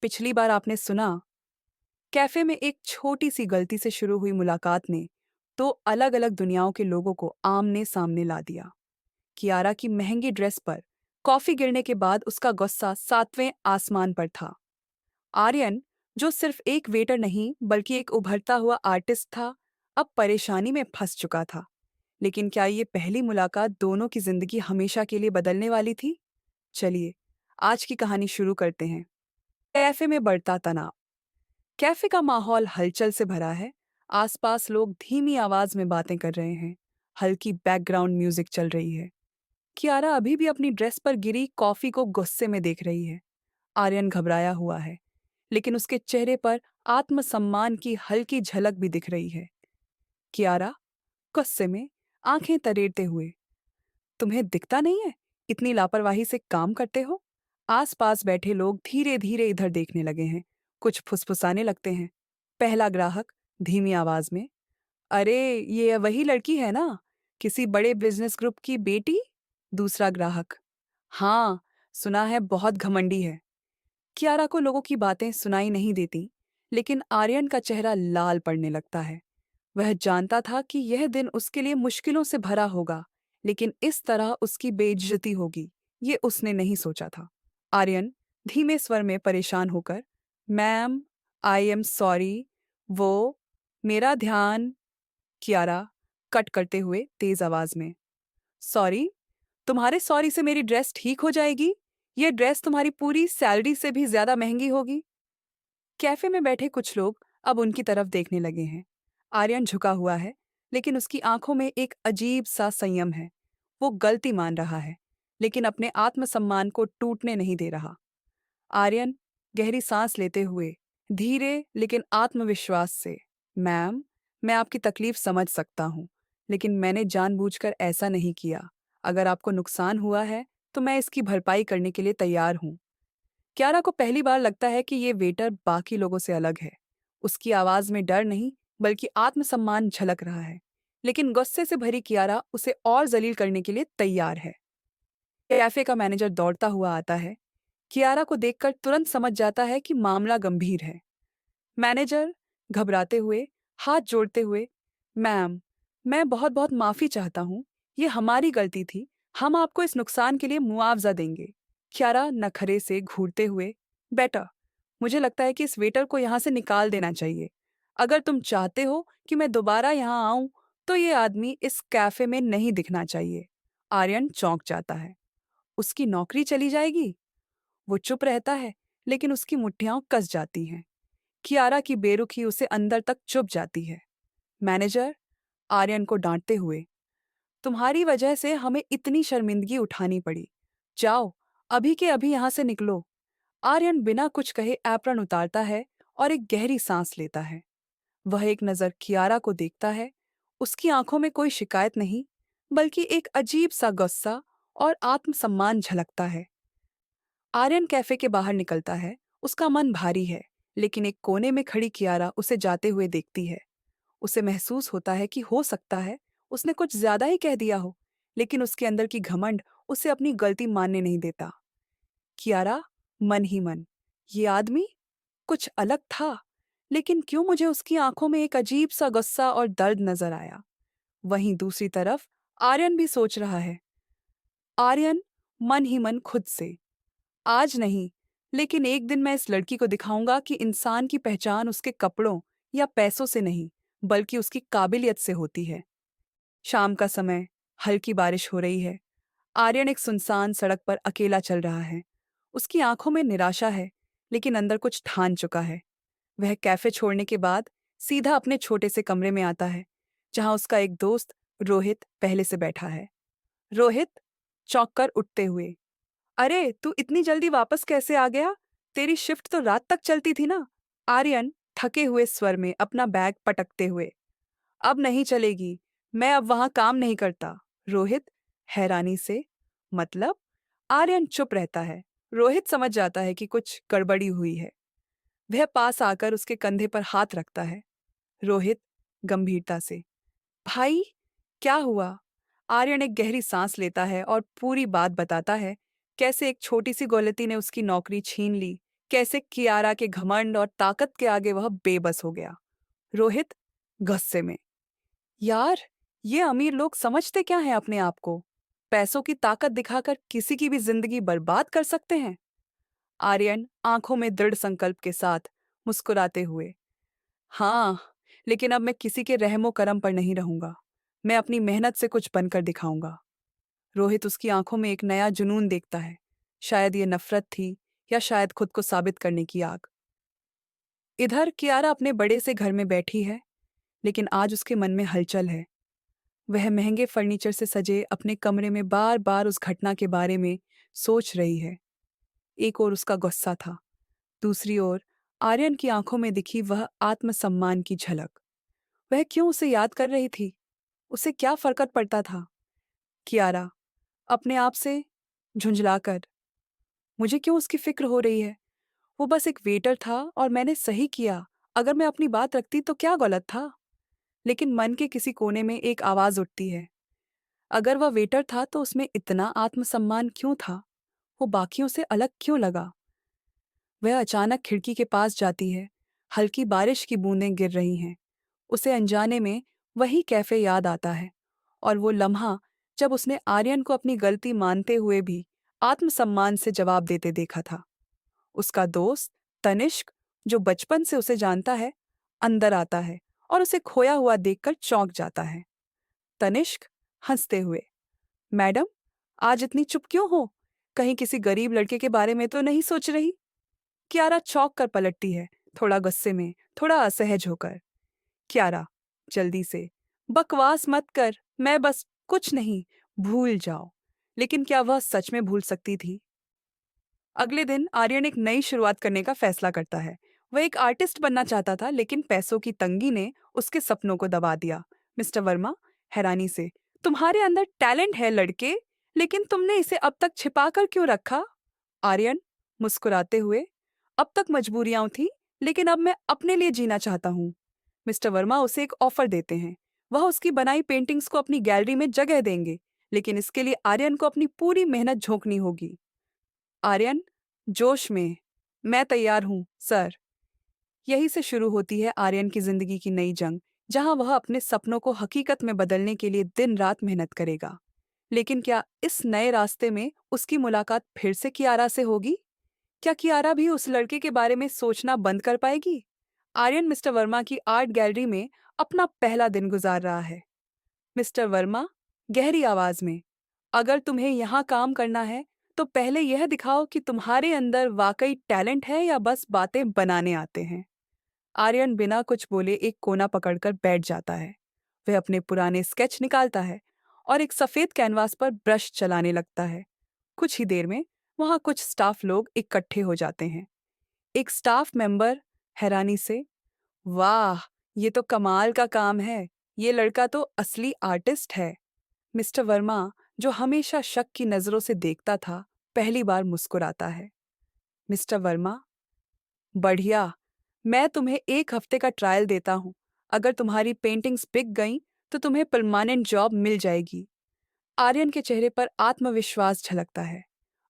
पिछली बार आपने सुना, कैफे में एक छोटी सी गलती से शुरू हुई मुलाकात ने तो अलग अलग दुनियाओं के लोगों को आमने सामने ला दिया। कियारा की महंगी ड्रेस पर कॉफी गिरने के बाद उसका गुस्सा सातवें आसमान पर था। आर्यन, जो सिर्फ एक वेटर नहीं बल्कि एक उभरता हुआ आर्टिस्ट था, अब परेशानी में फंस चुका था। लेकिन क्या ये पहली मुलाकात दोनों की जिंदगी हमेशा के लिए बदलने वाली थी? चलिए, आज की कहानी शुरू करते हैं। कैफे में बढ़ता तनाव। कैफे का माहौल हलचल से भरा है। आसपास लोग धीमी आवाज में बातें कर रहे हैं। हल्की बैकग्राउंड म्यूजिक चल रही है। कियारा अभी भी अपनी ड्रेस पर गिरी कॉफी को गुस्से में देख रही है। आर्यन घबराया हुआ है, लेकिन उसके चेहरे पर आत्मसम्मान की हल्की झलक भी दिख रही है। कियारा गुस्से में आंखें तरेरते हुए, तुम्हें दिखता नहीं है, इतनी लापरवाही से काम करते हो? आसपास बैठे लोग धीरे धीरे इधर देखने लगे हैं। कुछ फुसफुसाने लगते हैं। पहला ग्राहक धीमी आवाज में, अरे ये वही लड़की है ना, किसी बड़े बिजनेस ग्रुप की बेटी? दूसरा ग्राहक, हाँ, सुना है बहुत घमंडी है। कियारा को लोगों की बातें सुनाई नहीं देती, लेकिन आर्यन का चेहरा लाल पड़ने लगता है। वह जानता था कि यह दिन उसके लिए मुश्किलों से भरा होगा, लेकिन इस तरह उसकी बेइज्जती होगी, ये उसने नहीं सोचा था। आर्यन धीमे स्वर में परेशान होकर, मैम, आई एम सॉरी, वो, मेरा ध्यान। कियारा कट करते हुए तेज आवाज में, सॉरी? तुम्हारे सॉरी से मेरी ड्रेस ठीक हो जाएगी? ये ड्रेस तुम्हारी पूरी सैलरी से भी ज्यादा महंगी होगी। कैफे में बैठे कुछ लोग अब उनकी तरफ देखने लगे हैं। आर्यन झुका हुआ है, लेकिन उसकी आंखों में एक अजीब सा संयम है। वो गलती मान रहा है, लेकिन अपने आत्मसम्मान को टूटने नहीं दे रहा। आर्यन गहरी सांस लेते हुए, धीरे लेकिन आत्मविश्वास से, मैम, मैं आपकी तकलीफ समझ सकता हूँ, लेकिन मैंने जानबूझकर ऐसा नहीं किया। अगर आपको नुकसान हुआ है, तो मैं इसकी भरपाई करने के लिए तैयार हूँ। क्यारा को पहली बार लगता है कि ये वेटर बाकी लोगों से अलग है। उसकी आवाज में डर नहीं, बल्कि आत्मसम्मान झलक रहा है। लेकिन गुस्से से भरी कियारा उसे और जलील करने के लिए तैयार है। कैफे का मैनेजर दौड़ता हुआ आता है। कियारा को देखकर तुरंत समझ जाता है कि मामला गंभीर है। मैनेजर घबराते हुए, हाथ जोड़ते हुए, मैम, मैं बहुत बहुत माफी चाहता हूँ। ये हमारी गलती थी। हम आपको इस नुकसान के लिए मुआवजा देंगे। क्यारा नखरे से घूरते हुए, बेटा, मुझे लगता है कि इस वेटर को यहाँ से निकाल देना चाहिए। अगर तुम चाहते हो कि मैं दोबारा यहाँ आऊं, तो ये आदमी इस कैफे में नहीं दिखना चाहिए। आर्यन चौंक जाता है। उसकी नौकरी चली जाएगी? वो चुप रहता है, लेकिन उसकी मुट्ठियां कस जाती हैं। कियारा की बेरुखी उसे अंदर तक चुभ जाती है। मैनेजर आर्यन को डांटते हुए, तुम्हारी वजह से हमें इतनी शर्मिंदगी उठानी पड़ी। जाओ, अभी के अभी यहां से निकलो। आर्यन बिना कुछ कहे एप्रन उतारता है और एक गहरी सांस लेता है। वह एक नजर कियारा को देखता है। उसकी आंखों में कोई शिकायत नहीं, बल्कि एक अजीब सा गुस्सा और आत्मसम्मान झलकता है। आर्यन कैफे के बाहर निकलता है। उसका मन भारी है, लेकिन एक कोने में खड़ी कियारा उसे जाते हुए देखती है। उसे महसूस होता है कि हो सकता है उसने कुछ ज्यादा ही कह दिया हो, लेकिन उसके अंदर की घमंड उसे अपनी गलती मानने नहीं देता। कियारा मन ही मन, ये आदमी कुछ अलग था, लेकिन क्यों मुझे उसकी आंखों में एक अजीब सा गुस्सा और दर्द नजर आया। वहीं दूसरी तरफ आर्यन भी सोच रहा है। आर्यन मन ही मन खुद से, आज नहीं, लेकिन एक दिन मैं इस लड़की को दिखाऊंगा कि इंसान की पहचान उसके कपड़ों या पैसों से नहीं, बल्कि उसकी काबिलियत से होती है। शाम का समय, हल्की बारिश हो रही है। आर्यन एक सुनसान सड़क पर अकेला चल रहा है। उसकी आंखों में निराशा है, लेकिन अंदर कुछ ठान चुका है। वह कैफे छोड़ने के बाद सीधा अपने छोटे से कमरे में आता है, जहां उसका एक दोस्त रोहित पहले से बैठा है। रोहित चौंक कर उठते हुए, अरे तू इतनी जल्दी वापस कैसे आ गया? तेरी शिफ्ट तो रात तक चलती थी ना? आर्यन थके हुए स्वर में अपना बैग पटकते हुए, अब नहीं चलेगी, मैं अब वहां काम नहीं करता। रोहित हैरानी से, मतलब? आर्यन चुप रहता है। रोहित समझ जाता है कि कुछ गड़बड़ी हुई है। वह पास आकर उसके कंधे पर हाथ रखता है। रोहित गंभीरता से, भाई, क्या हुआ? आर्यन एक गहरी सांस लेता है और पूरी बात बताता है, कैसे एक छोटी सी गलती ने उसकी नौकरी छीन ली, कैसे कियारा के घमंड और ताकत के आगे वह बेबस हो गया। रोहित गुस्से में, यार, ये अमीर लोग समझते क्या हैं अपने आप को? पैसों की ताकत दिखाकर किसी की भी जिंदगी बर्बाद कर सकते हैं। आर्यन आंखों में दृढ़ संकल्प के साथ मुस्कुराते हुए, हाँ, लेकिन अब मैं किसी के रहमो करम पर नहीं रहूंगा। मैं अपनी मेहनत से कुछ बनकर दिखाऊंगा। रोहित उसकी आंखों में एक नया जुनून देखता है। शायद ये नफरत थी, या शायद खुद को साबित करने की आग। इधर कियारा अपने बड़े से घर में बैठी है, लेकिन आज उसके मन में हलचल है। वह महंगे फर्नीचर से सजे अपने कमरे में बार बार उस घटना के बारे में सोच रही है। एक ओर उसका गुस्सा था, दूसरी ओर आर्यन की आंखों में दिखी वह आत्मसम्मान की झलक। वह क्यों उसे याद कर रही थी? उसे क्या फर्क पड़ता था? कियारा अपने आप से झुंझलाकर, मुझे क्यों उसकी फिक्र हो रही है? वो बस एक वेटर था और मैंने सही किया। अगर मैं अपनी बात रखती तो क्या गलत था? लेकिन मन के किसी कोने में एक आवाज उठती है, अगर वह वेटर था तो उसमें इतना आत्मसम्मान क्यों था? वो बाकियों से अलग क्यों लगा? वह अचानक खिड़की के पास जाती है। हल्की बारिश की बूंदें गिर रही हैं। उसे अनजाने में वही कैफे याद आता है, और वो लम्हा जब उसने आर्यन को अपनी गलती मानते हुए भी आत्मसम्मान से जवाब देते देखा था। उसका दोस्त तनिष्क, जो बचपन से उसे जानता है, अंदर आता है और उसे खोया हुआ देखकर चौंक जाता है। तनिष्क हंसते हुए, मैडम, आज इतनी चुप क्यों हो? कहीं किसी गरीब लड़के के बारे में तो नहीं सोच रही? क्यारा चौंक कर पलटती है, थोड़ा गुस्से में, थोड़ा असहज होकर। क्यारा जल्दी से, बकवास मत कर, मैं बस कुछ नहीं, भूल जाओ। लेकिन क्या वह सच में भूल सकती थी? अगले दिन आर्यन एक नई शुरुआत करने का फैसला करता है। वह एक आर्टिस्ट बनना चाहता था, लेकिन पैसों की तंगी ने उसके सपनों को दबा दिया। मिस्टर वर्मा हैरानी से, तुम्हारे अंदर टैलेंट है लड़के, लेकिन तुमने इसे अब तक छिपा कर क्यों रखा? आर्यन मुस्कुराते हुए, अब तक मजबूरियां थी, लेकिन अब मैं अपने लिए जीना चाहता हूँ। मिस्टर वर्मा उसे एक ऑफर देते हैं। वह उसकी बनाई पेंटिंग्स को अपनी गैलरी में जगह देंगे, लेकिन इसके लिए आर्यन को अपनी पूरी मेहनत झोंकनी होगी। आर्यन जोश में, मैं तैयार हूं सर। यहीं से शुरू होती है आर्यन की जिंदगी की नई जंग, जहां वह अपने सपनों को हकीकत में बदलने के लिए दिन रात मेहनत करेगा। लेकिन क्या इस नए रास्ते में उसकी मुलाकात फिर से कियारा से होगी? क्या कियारा भी उस लड़के के बारे में सोचना बंद कर पाएगी? आर्यन मिस्टर वर्मा की आर्ट गैलरी में अपना पहला दिन गुजार रहा है। मिस्टर वर्मा गहरी आवाज में, अगर तुम्हें यहाँ काम करना है तो पहले यह दिखाओ कि तुम्हारे अंदर वाकई टैलेंट है या बस बातें बनाने आते हैं। आर्यन बिना कुछ बोले एक कोना पकड़कर बैठ जाता है। वह अपने पुराने स्केच निकालता है और एक सफेद कैनवास पर ब्रश चलाने लगता है। कुछ ही देर में वहां कुछ स्टाफ लोग इकट्ठे हो जाते हैं। एक स्टाफ मेंबर हैरानी से, वाह, ये तो कमाल का काम है। ये लड़का तो असली आर्टिस्ट है। मिस्टर वर्मा, जो हमेशा शक की नजरों से देखता था, पहली बार मुस्कुराता है। मिस्टर वर्मा, बढ़िया, मैं तुम्हें एक हफ्ते का ट्रायल देता हूँ। अगर तुम्हारी पेंटिंग्स बिक गईं तो तुम्हें परमानेंट जॉब मिल जाएगी। आर्यन के चेहरे पर आत्मविश्वास झलकता है।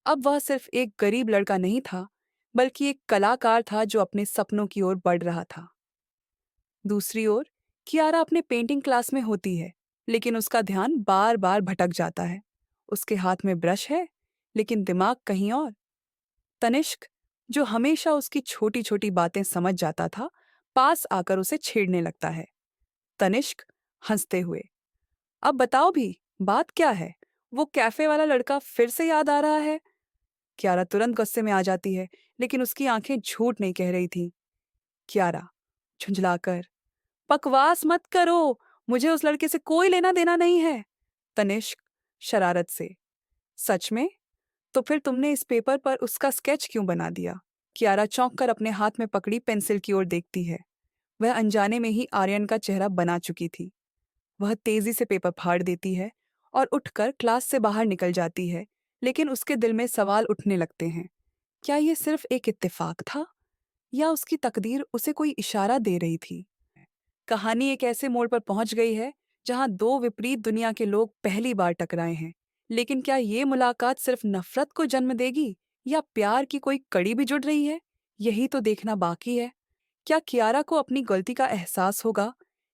अब वह सिर्फ एक गरीब लड़का नहीं था, बल्कि एक कलाकार था जो अपने सपनों की ओर बढ़ रहा था। दूसरी ओर कियारा अपने पेंटिंग क्लास में होती है, लेकिन उसका ध्यान बार बार भटक जाता है। उसके हाथ में ब्रश है, लेकिन दिमाग कहीं और। तनिष्क, जो हमेशा उसकी छोटी छोटी बातें समझ जाता था, पास आकर उसे छेड़ने लगता है। तनिष्क हंसते हुए, अब बताओ भी, बात क्या है? वो कैफे वाला लड़का फिर से याद आ रहा है? क्यारा तुरंत गुस्से में आ जाती है, लेकिन उसकी आंखें झूठ नहीं कह रही थी। क्यारा झुंझलाकर, बकवास मत करो, मुझे उस लड़के से कोई लेना देना नहीं है। तनिष्क शरारत से, सच में? तो फिर तुमने इस पेपर पर उसका स्केच क्यों बना दिया? कियारा चौंक कर अपने हाथ में पकड़ी पेंसिल की ओर देखती है। वह अनजाने में ही आर्यन का चेहरा बना चुकी थी। वह तेजी से पेपर फाड़ देती है और उठकर क्लास से बाहर निकल जाती है, लेकिन उसके दिल में सवाल उठने लगते हैं। क्या ये सिर्फ एक इत्तेफाक था, या उसकी तकदीर उसे कोई इशारा दे रही थी? कहानी एक ऐसे मोड़ पर पहुंच गई है जहां दो विपरीत दुनिया के लोग पहली बार टकराए हैं। लेकिन क्या ये मुलाकात सिर्फ नफरत को जन्म देगी, या प्यार की कोई कड़ी भी जुड़ रही है? यही तो देखना बाकी है। क्या कियारा को अपनी गलती का एहसास होगा?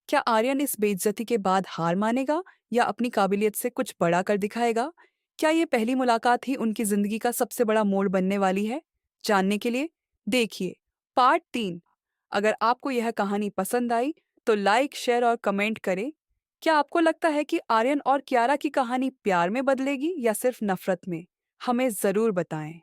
क्या आर्यन इस बेइज्जती के बाद हार मानेगा या अपनी काबिलियत से कुछ बड़ा कर दिखाएगा? क्या ये पहली मुलाकात ही उनकी जिंदगी का सबसे बड़ा मोड़ बनने वाली है? जानने के लिए देखिए पार्ट 3। अगर आपको यह कहानी पसंद आई तो लाइक, शेयर और कमेंट करें। क्या आपको लगता है कि आर्यन और कियारा की कहानी प्यार में बदलेगी या सिर्फ नफरत में? हमें जरूर बताएं।